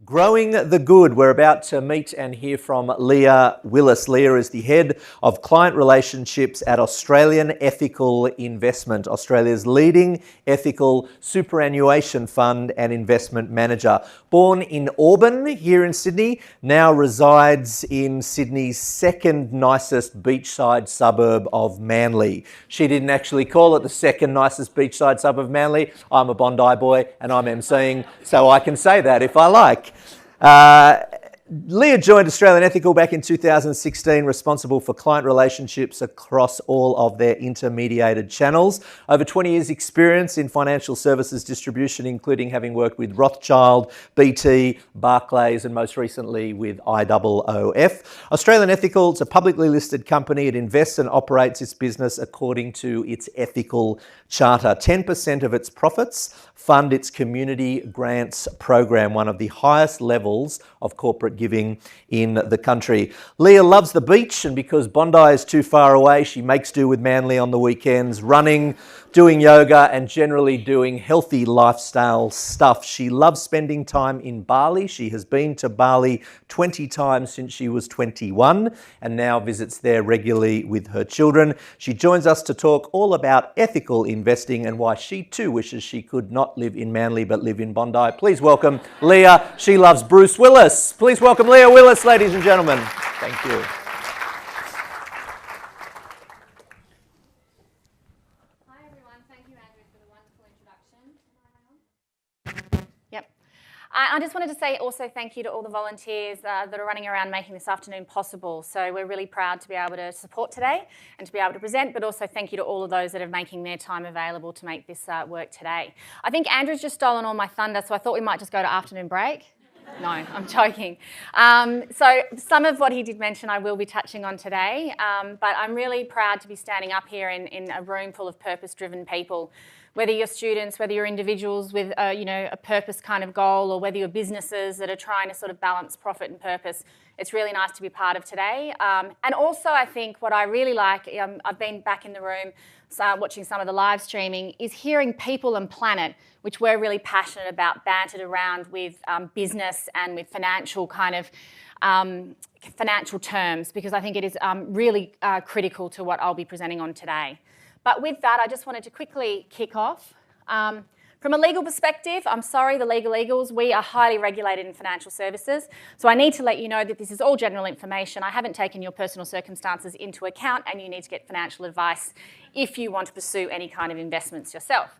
Growing the Good. We're about to meet and hear from Leah Willis. Leah is the head of client relationships at Australian Ethical Investment, Australia's leading ethical superannuation fund and investment manager. Born in Auburn here in Sydney, now resides in Sydney's second nicest beachside suburb of Manly. She didn't actually call it the second nicest beachside suburb of Manly. I'm a Bondi boy and I'm emceeing, so I can say that if I like. Leah joined Australian Ethical back in 2016, responsible for client relationships across all of their intermediated channels. Over 20 years experience in financial services distribution, including having worked with Rothschild, BT, Barclays, and most recently with IOOF. Australian Ethical is a publicly listed company. It invests and operates its business according to its ethical charter. 10% of its profits fund its community grants program, one of the highest levels of corporate giving in the country. Leah loves the beach, and because Bondi is too far away, she makes do with Manly on the weekends, running, doing yoga, and generally doing healthy lifestyle stuff. She loves spending time in Bali. She has been to Bali 20 times since she was 21 and now visits there regularly with her children. She joins us to talk all about ethical investing and why she too wishes she could not live in Manly but live in Bondi. Please welcome Leah. She loves Bruce Willis. Please welcome Leah Willis, ladies and gentlemen. Thank you. I just wanted to say also thank you to all the volunteers that are running around making this afternoon possible. So we're really proud to be able to support today and to be able to present, but also thank you to all of those that are making their time available to make this work today. I think Andrew's just stolen all my thunder, so I thought we might just go to afternoon break. No, I'm joking. So some of what he did mention I will be touching on today, but I'm really proud to be standing up here in a room full of purpose-driven people. Whether you're students, whether you're individuals with a purpose kind of goal, or whether you're businesses that are trying to sort of balance profit and purpose, it's really nice to be part of today. And also I think what I really like, I've been back in the room watching some of the live streaming, is hearing people and planet, which we're really passionate about, bantered around with business and with financial kind of financial terms, because I think it is really critical to what I'll be presenting on today. But with that, I just wanted to quickly kick off. From a legal perspective, I'm sorry, the legal eagles, we are highly regulated in financial services. So I need to let you know that this is all general information. I haven't taken your personal circumstances into account, and you need to get financial advice if you want to pursue any kind of investments yourself.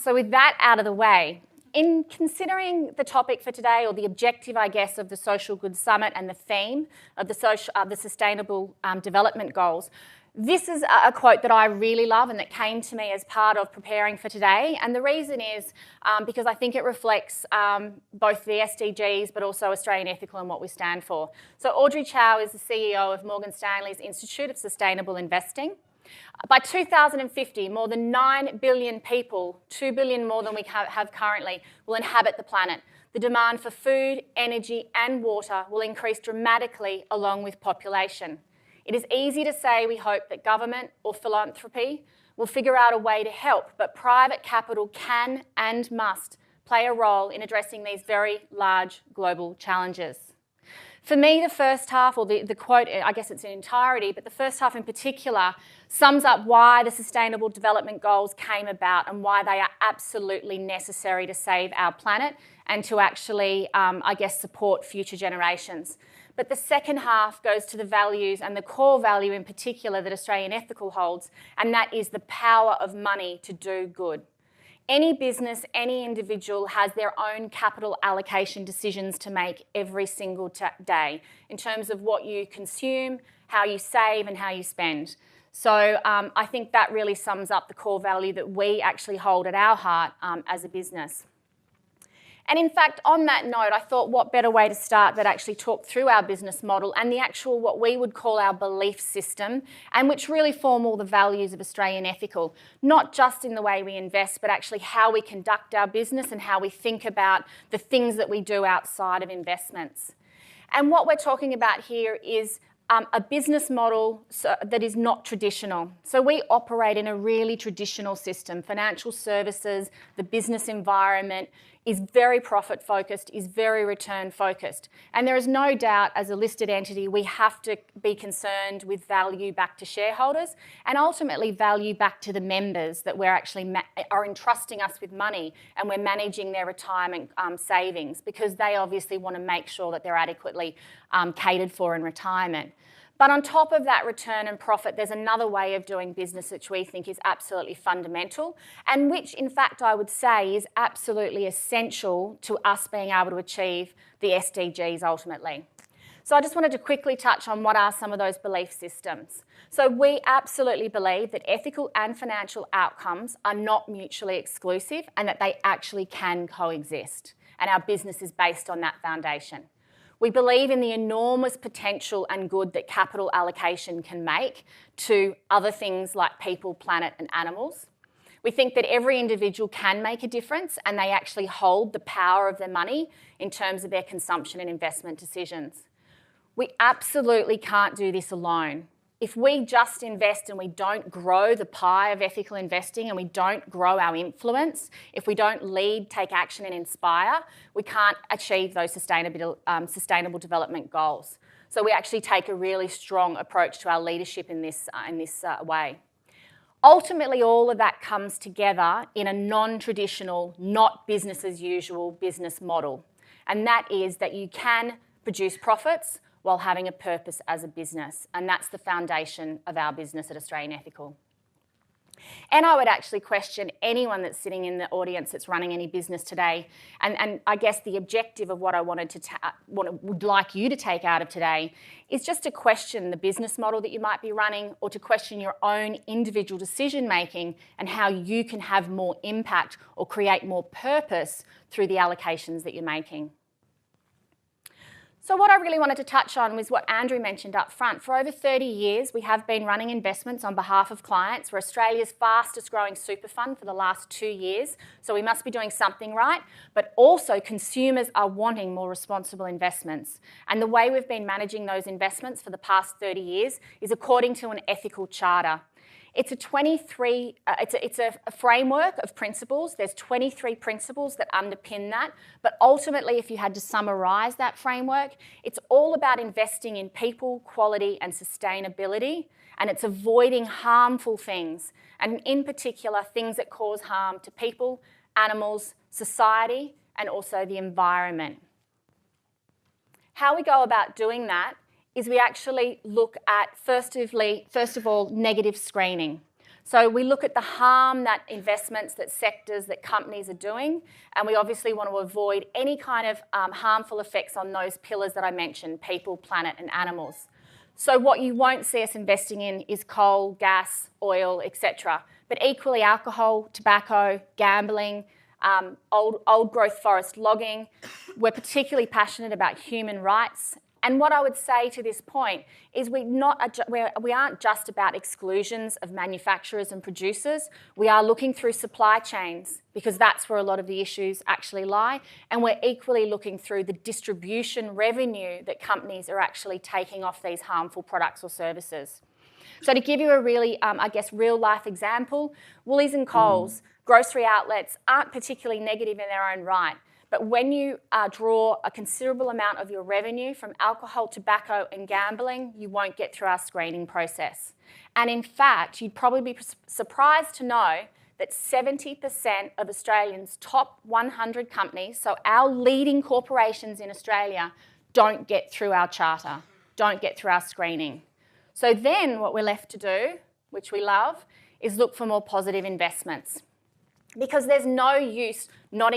So with that out of the way, in considering the topic for today, or the objective, I guess, of the Social Good Summit and the theme of the Sustainable Development Goals, this is a quote that I really love and that came to me as part of preparing for today. And the reason is because I think it reflects both the SDGs but also Australian Ethical and what we stand for. So Audrey Chow is the CEO of Morgan Stanley's Institute of Sustainable Investing. By 2050, more than 9 billion people, 2 billion more than we have currently, will inhabit the planet. The demand for food, energy and water will increase dramatically along with population. It is easy to say we hope that government or philanthropy will figure out a way to help, but private capital can and must play a role in addressing these very large global challenges. For me, the first half, or the quote, I guess it's in entirety, but the first half in particular sums up why the Sustainable Development Goals came about and why they are absolutely necessary to save our planet and to actually, I guess, support future generations. But the second half goes to the values and the core value in particular that Australian Ethical holds, and that is the power of money to do good. Any business, any individual has their own capital allocation decisions to make every single day in terms of what you consume, how you save and how you spend. So I think that really sums up the core value that we actually hold at our heart as a business. And in fact, on that note, I thought what better way to start than actually talk through our business model and the actual what we would call our belief system, and which really form all the values of Australian Ethical, not just in the way we invest, but actually how we conduct our business and how we think about the things that we do outside of investments. And what we're talking about here is a business model that is not traditional. So we operate in a really traditional system. Financial services, the business environment is very profit focused, is very return focused. And there is no doubt as a listed entity, we have to be concerned with value back to shareholders and ultimately value back to the members that we're actually are entrusting us with money and we're managing their retirement savings, because they obviously want to make sure that they're adequately catered for in retirement. But on top of that return and profit, there's another way of doing business which we think is absolutely fundamental, and which in fact I would say is absolutely essential to us being able to achieve the SDGs ultimately. So I just wanted to quickly touch on what are some of those belief systems. So we absolutely believe that ethical and financial outcomes are not mutually exclusive and that they actually can coexist, and our business is based on that foundation. We believe in the enormous potential and good that capital allocation can make to other things like people, planet and animals. We think that every individual can make a difference and they actually hold the power of their money in terms of their consumption and investment decisions. We absolutely can't do this alone. If we just invest and we don't grow the pie of ethical investing and we don't grow our influence, if we don't lead, take action and inspire, we can't achieve those sustainable development goals. So we actually take a really strong approach to our leadership in this way. Ultimately, all of that comes together in a non-traditional, not business as usual business model. And that is that you can produce profits while having a purpose as a business. And that's the foundation of our business at Australian Ethical. And I would actually question anyone that's sitting in the audience that's running any business today. And I guess the objective of what I would like you to take out of today is just to question the business model that you might be running, or to question your own individual decision making and how you can have more impact or create more purpose through the allocations that you're making. So what I really wanted to touch on was what Andrew mentioned up front. For over 30 years, we have been running investments on behalf of clients. We're Australia's fastest growing super fund for the last 2 years, so we must be doing something right. But also consumers are wanting more responsible investments. And the way we've been managing those investments for the past 30 years is according to an ethical charter. It's a framework of principles. There's 23 principles that underpin that. But ultimately, if you had to summarise that framework, it's all about investing in people, quality and sustainability. And it's avoiding harmful things. And in particular, things that cause harm to people, animals, society, and also the environment. How we go about doing that is we actually look at, first of all, negative screening. So we look at the harm that investments, that sectors, that companies are doing, and we obviously want to avoid any kind of harmful effects on those pillars that I mentioned, people, planet and animals. So what you won't see us investing in is coal, gas, oil, etc. But equally alcohol, tobacco, gambling, old growth forest logging. We're particularly passionate about human rights. And what I would say to this point is we aren't just about exclusions of manufacturers and producers. We are looking through supply chains, because that's where a lot of the issues actually lie. And we're equally looking through the distribution revenue that companies are actually taking off these harmful products or services. So to give you a really, real life example, Willis and Coles, grocery outlets aren't particularly negative in their own right. But when you draw a considerable amount of your revenue from alcohol, tobacco and gambling, you won't get through our screening process. And in fact, you'd probably be surprised to know that 70% of Australians' top 100 companies, so our leading corporations in Australia, don't get through our charter, don't get through our screening. So then what we're left to do, which we love, is look for more positive investments. Because there's no use not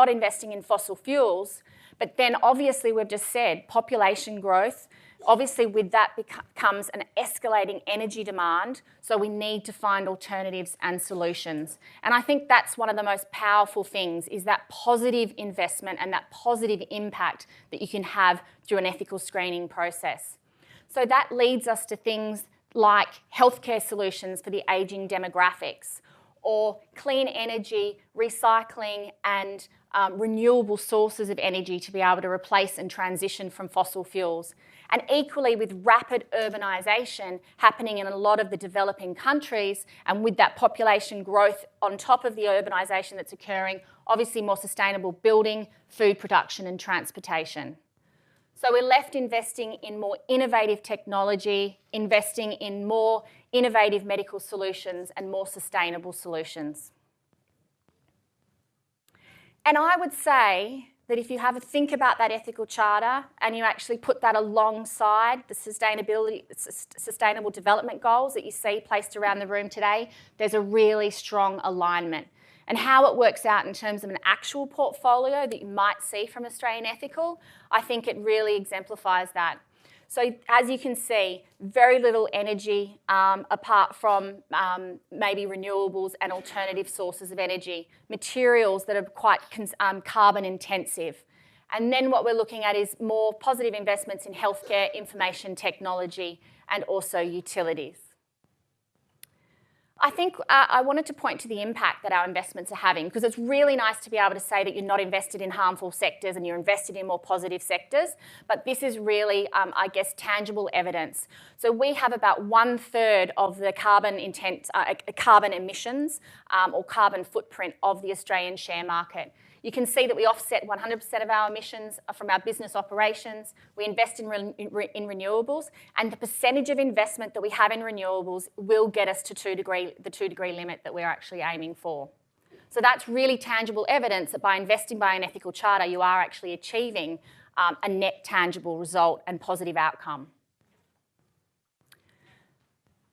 investing in fossil fuels, but then obviously we've just said population growth, obviously with that comes an escalating energy demand, so we need to find alternatives and solutions. And I think that's one of the most powerful things, is that positive investment and that positive impact that you can have through an ethical screening process. So that leads us to things like healthcare solutions for the ageing demographics, or clean energy, recycling and renewable sources of energy to be able to replace and transition from fossil fuels. And equally, with rapid urbanisation happening in a lot of the developing countries, and with that population growth on top of the urbanisation that's occurring, obviously more sustainable building, food production and transportation. So we're left investing in more innovative technology, investing in more innovative medical solutions and more sustainable solutions. And I would say that if you have a think about that ethical charter and you actually put that alongside the sustainable development goals that you see placed around the room today, there's a really strong alignment. And how it works out in terms of an actual portfolio that you might see from Australian Ethical, I think it really exemplifies that. So as you can see, very little energy apart from maybe renewables and alternative sources of energy, materials that are quite carbon intensive. And then what we're looking at is more positive investments in healthcare, information technology, and also utilities. I think I wanted to point to the impact that our investments are having, because it's really nice to be able to say that you're not invested in harmful sectors and you're invested in more positive sectors, but this is really, I guess, tangible evidence. So we have about 1/3 of the carbon emissions or carbon footprint of the Australian share market. You can see that we offset 100% of our emissions from our business operations. We invest in renewables, and the percentage of investment that we have in renewables will get us to the 2-degree limit that we're actually aiming for. So that's really tangible evidence that by investing by an ethical charter, you are actually achieving a net tangible result and positive outcome.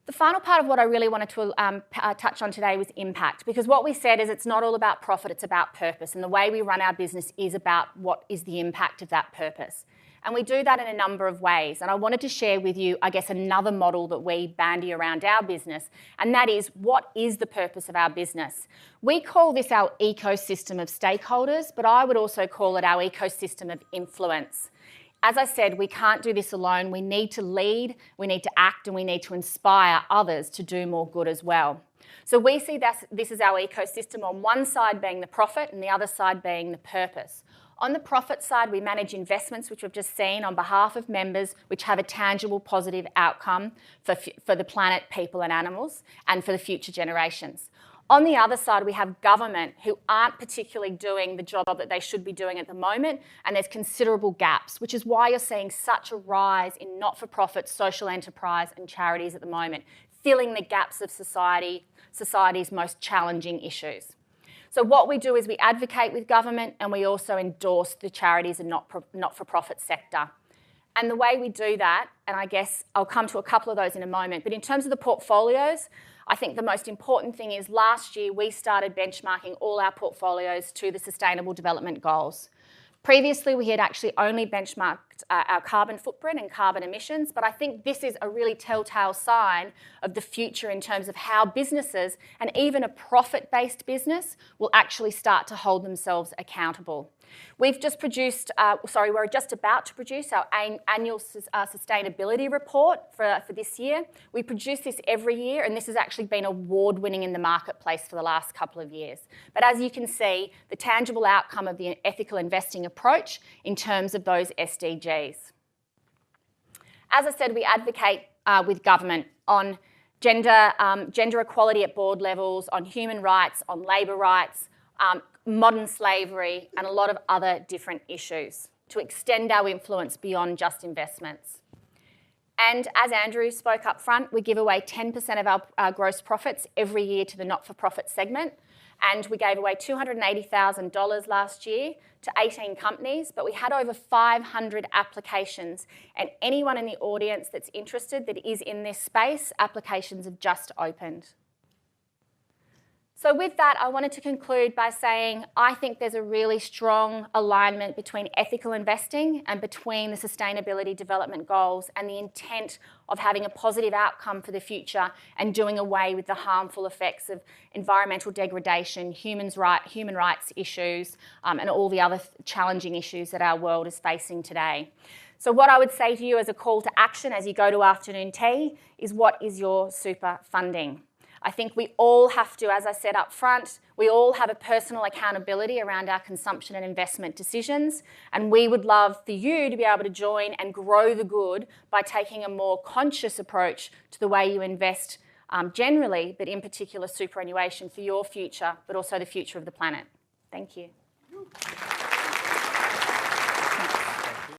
The final part of what I really wanted to touch on today was impact, because what we said is it's not all about profit, it's about purpose, and the way we run our business is about what is the impact of that purpose. And we do that in a number of ways, and I wanted to share with you, I guess, another model that we bandy around our business, and that is, what is the purpose of our business? We call this our ecosystem of stakeholders, but I would also call it our ecosystem of influence. As I said, we can't do this alone. We need to lead, we need to act, and we need to inspire others to do more good as well. So we see this as our ecosystem, on one side being the profit and the other side being the purpose. On the profit side, we manage investments, which we've just seen, on behalf of members, which have a tangible positive outcome for the planet, people and animals, and for the future generations. On the other side, we have government who aren't particularly doing the job that they should be doing at the moment, and there's considerable gaps, which is why you're seeing such a rise in not-for-profit, social enterprise and charities at the moment, filling the gaps of society's most challenging issues. So what we do is we advocate with government, and we also endorse the charities and not-for-profit sector. And the way we do that, and I guess I'll come to a couple of those in a moment, but in terms of the portfolios, I think the most important thing is last year we started benchmarking all our portfolios to the Sustainable Development Goals. Previously, we had actually only benchmarked our carbon footprint and carbon emissions, but I think this is a really telltale sign of the future in terms of how businesses, and even a profit-based business, will actually start to hold themselves accountable. We're just about to produce our annual sustainability report for this year. We produce this every year, and this has actually been award-winning in the marketplace for the last couple of years. But as you can see, the tangible outcome of the ethical investing approach in terms of those SDGs. As I said, we advocate with government on gender equality at board levels, on human rights, on labour rights, modern slavery, and a lot of other different issues to extend our influence beyond just investments. And as Andrew spoke up front, we give away 10% of our gross profits every year to the not-for-profit segment, and we gave away $280,000 last year to 18 companies, but we had over 500 applications, and anyone in the audience that's interested that is in this space, applications have just opened. So with that, I wanted to conclude by saying I think there's a really strong alignment between ethical investing and between the Sustainability Development Goals and the intent of having a positive outcome for the future and doing away with the harmful effects of environmental degradation, human rights issues, and all the other challenging issues that our world is facing today. So what I would say to you as a call to action as you go to afternoon tea is, what is your super funding? I think we all have to, as I said up front, we all have a personal accountability around our consumption and investment decisions, and we would love for you to be able to join and grow the good by taking a more conscious approach to the way you invest generally, but in particular superannuation for your future, but also the future of the planet. Thank you.